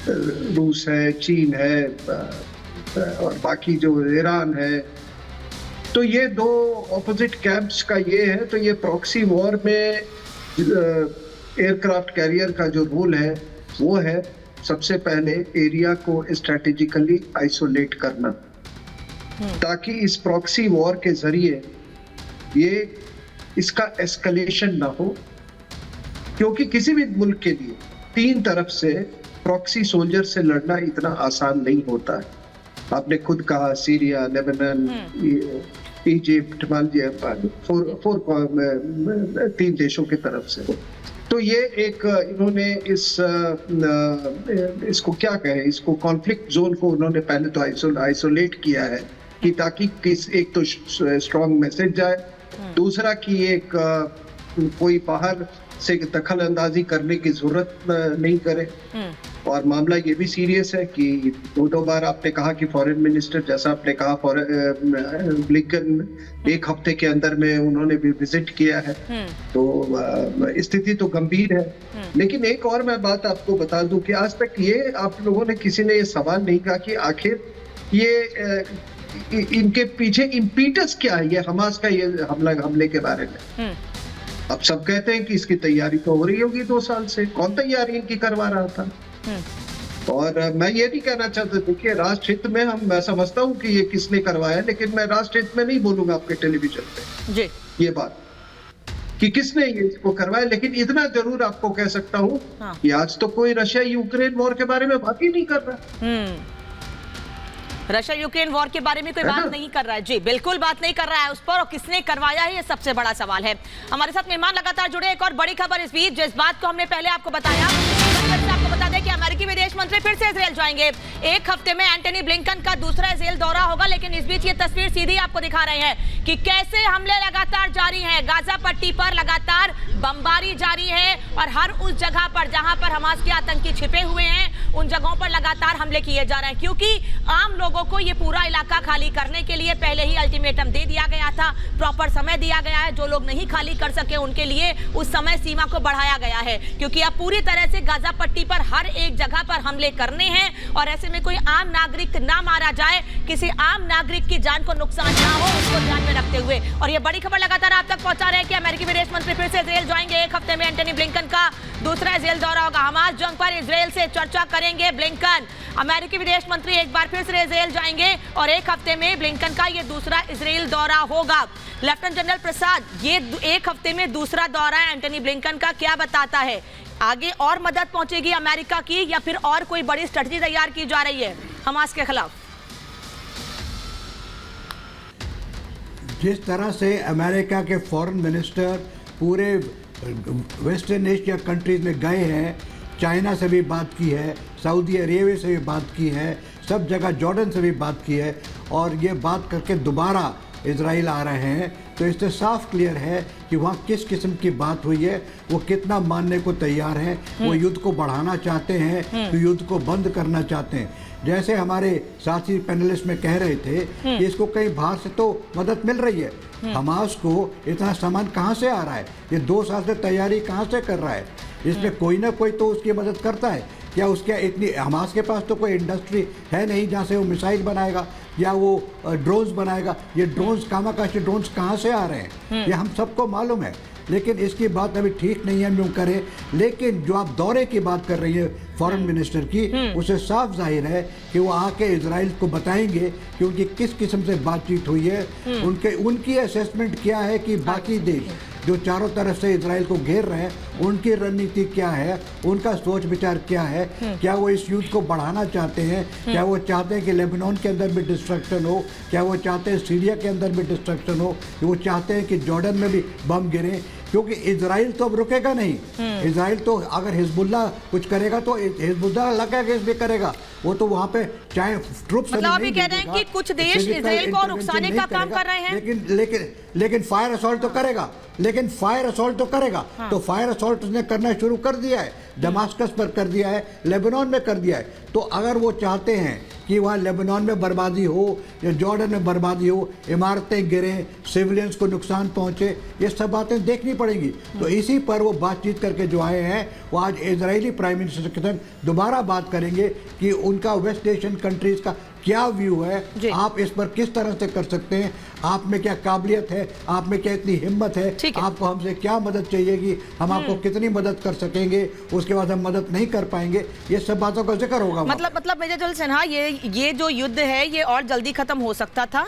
रूस है, चीन है और बाकी जो ईरान है, तो ये दो ऑपोजिट कैंप्स का ये है। तो ये प्रॉक्सी वॉर में एयरक्राफ्ट कैरियर का जो रोल है वो है सबसे पहले एरिया को स्ट्रेटेजिकली आइसोलेट करना, ताकि इस प्रॉक्सी वॉर के जरिए ये इसका एस्केलेशन ना हो, क्योंकि किसी भी मुल्क के लिए तीन तरफ से प्रॉक्सी सोल्जर से लड़ना इतना आसान नहीं होता है। आपने खुद कहा सीरिया, लेबनान, इजिप्ट, मालदीव, तीन देशों की तरफ से। तो ये एक इन्होंने इसको क्या कहे, इसको कॉन्फ्लिक्ट जोन को उन्होंने पहले तो आइसोलेट किया है कि ताकि एक तो स्ट्रॉन्ग मैसेज जाए, दूसरा कि एक कोई बाहर से दखल अंदाजी करने की जरूरत नहीं करे। और मामला ये भी सीरियस है कि दो बार आपने कहा कि फॉरेन मिनिस्टर, जैसा आपने कहा ब्लिंकन एक हफ्ते के अंदर में उन्होंने भी विजिट किया है, तो स्थिति तो गंभीर है। लेकिन एक और मैं बात आपको बता दूं कि आज तक ये आप लोगों ने किसी ने ये सवाल नहीं कहा कि आखिर ये इनके पीछे इम्पीटस क्या है, ये हमास का ये हमले के बारे में। अब सब कहते हैं कि इसकी तैयारी तो हो रही होगी 2 साल से, कौन तैयारी इनकी करवा रहा था? और मैं ये नहीं कहना चाहता, देखिए राष्ट्र हित में मैं समझता हूँ कि ये किसने करवाया, लेकिन मैं राष्ट्र हित में नहीं बोलूंगा आपके टेलीविजन पे जी ये बात कि किसने ये इसको करवाया। लेकिन इतना जरूर आपको कह सकता हूँ कि आज तो कोई रशिया यूक्रेन वॉर के बारे में बात ही नहीं कर रहा। रशिया यूक्रेन वॉर के बारे में कोई बात नहीं कर रहा है जी, बिल्कुल बात नहीं कर रहा है उस पर, और किसने करवाया है ये सबसे बड़ा सवाल है। हमारे साथ मेहमान लगातार जुड़े। एक और बड़ी खबर इस बीच, जिस बात को हमने पहले आपको बताया, आपको बता दें कि अमेरिकी विदेश मंत्री फिर से इजरायल जाएंगे। एक हफ्ते में एंटनी ब्लिंकन का दूसरा इजरायल दौरा होगा। लेकिन इस बीच ये तस्वीर सीधी आपको दिखा रहे हैं कि कैसे हमले लगातार जारी हैं। गाजा पट्टी पर लगातार बमबारी जारी है और हर उस जगह पर जहां पर हमास के आतंकी छिपे हुए हैं उन जगहों पर लगातार हमले किए जा रहे हैं, क्योंकि आम लोगों को ये पूरा इलाका खाली करने के लिए पहले ही अल्टीमेटम दे दिया गया था, प्रॉपर समय दिया गया है। जो लोग नहीं खाली कर सके उनके लिए उस समय सीमा को बढ़ाया गया है, क्योंकि अब पूरी तरह से गाजा पट्टी पर हर एक जगह पर हमले करने हैं और ऐसे में कोई आम नागरिक ना मारा जाए, किसी आम नागरिक की जान को नुकसान ना हो, उसको ध्यान में रखते हुए। और ये बड़ी खबर लगातार आप तक पहुंचा रहे हैं कि अमेरिकी विदेश मंत्री फिर से इजरायल जाएंगे। एक हफ्ते में एंटनी ब्लिंकन का दूसरा इजरायल दौरा होगा। हमास जंग पर इजरायल से चर्चा करेंगे ब्लिंकन। अमेरिकी विदेश मंत्री एक बार फिर से इजरायल जाएंगे और एक हफ्ते में ब्लिंकन का ये दूसरा इजरायल दौरा होगा। लेफ्टिनेंट जनरल प्रसाद, ये एक हफ्ते में दूसरा दौरा है एंटनी ब्लिंकन का, क्या बताता है? आगे और मदद पहुंचेगी अमेरिका की या फिर और कोई बड़ी स्ट्रेटजी तैयार की जा रही है हमास के खिलाफ? जिस तरह से अमेरिका के फॉरेन मिनिस्टर पूरे वेस्टर्न एशिया कंट्रीज में गए हैं, चाइना से भी बात की है, सऊदी अरेबिया से भी बात की है, सब जगह जॉर्डन से भी बात की है, और ये बात करके दोबारा इजराइल आ रहे हैं, तो इससे साफ क्लियर है कि वहाँ किस किस्म की बात हुई है, वो कितना मानने को तैयार हैं, वो युद्ध को बढ़ाना चाहते हैं, तो युद्ध को बंद करना चाहते हैं। जैसे हमारे साथी पैनलिस्ट में कह रहे थे कि इसको कहीं बाहर से तो मदद मिल रही है, हमास को इतना सामान कहाँ से आ रहा है, ये 2 साल से तैयारी कहाँ से कर रहा है, इसमें कोई ना कोई तो उसकी मदद करता है। क्या उसके इतनी हमास के पास तो कोई इंडस्ट्री है नहीं जहाँ से वो मिसाइल बनाएगा या वो ड्रोन्स बनाएगा। ये ड्रोन्स, कामाकाशी ड्रोन्स कहाँ से आ रहे हैं, ये हम सबको मालूम है, लेकिन इसकी बात अभी ठीक नहीं है हम यूँ करें। लेकिन जो आप दौरे की बात कर रही है फॉरेन मिनिस्टर की, उसे साफ जाहिर है कि वो आके इजराइल को बताएंगे कि उनकी किस किस्म से बातचीत हुई है, उनकी असेसमेंट क्या है कि बाकी देश जो चारों तरफ से इजराइल को घेर रहे हैं उनकी रणनीति क्या है, उनका सोच विचार क्या है, क्या वो इस युद्ध को बढ़ाना चाहते हैं, क्या वो चाहते हैं कि लेबनान के अंदर भी डिस्ट्रक्शन हो, क्या वो चाहते हैं सीरिया के अंदर भी डिस्ट्रक्शन हो, वो चाहते हैं कि जॉर्डन में भी बम गिरे, क्योंकि इजराइल तो अब रुकेगा नहीं। इजराइल तो अगर हिजबुल्लाह कुछ करेगा तो हिजबुल्लाह लगा के भी करेगा, वो तो वहाँ पे चाहे ट्रुप्स मतलब अभी कह रहे हैं कि कुछ देश इजराइल को नुकसाने का काम कर रहे हैं, लेकिन फायर असॉल्ट तो करेगा, तो फायर असॉल्ट उसने करना शुरू कर दिया है, दमास्कस पर कर दिया है, लेबनान में कर दिया है। तो अगर वो चाहते हैं कि कि वहाँ लेबनान में बर्बादी हो या जॉर्डन में बर्बादी हो, इमारतें गिरें, सिविलियंस को नुकसान पहुँचे, ये सब बातें देखनी पड़ेंगी। तो इसी पर वो बातचीत करके जो आए हैं, वो आज इजरायली प्राइम मिनिस्टर के साथ दोबारा बात करेंगे कि उनका वेस्ट एशियन कंट्रीज का क्या व्यू है, आप इस पर किस तरह से कर सकते हैं, आप में क्या काबिलियत है, आप में क्या इतनी हिम्मत है, आपको हमसे क्या मदद चाहिए कि हम आपको कितनी मदद कर सकेंगे, उसके बाद हम मदद नहीं कर पाएंगे, ये सब बातों का जिक्र होगा। मतलब मेजर जनरल सिन्हा, ये जो युद्ध है ये और जल्दी खत्म हो सकता था,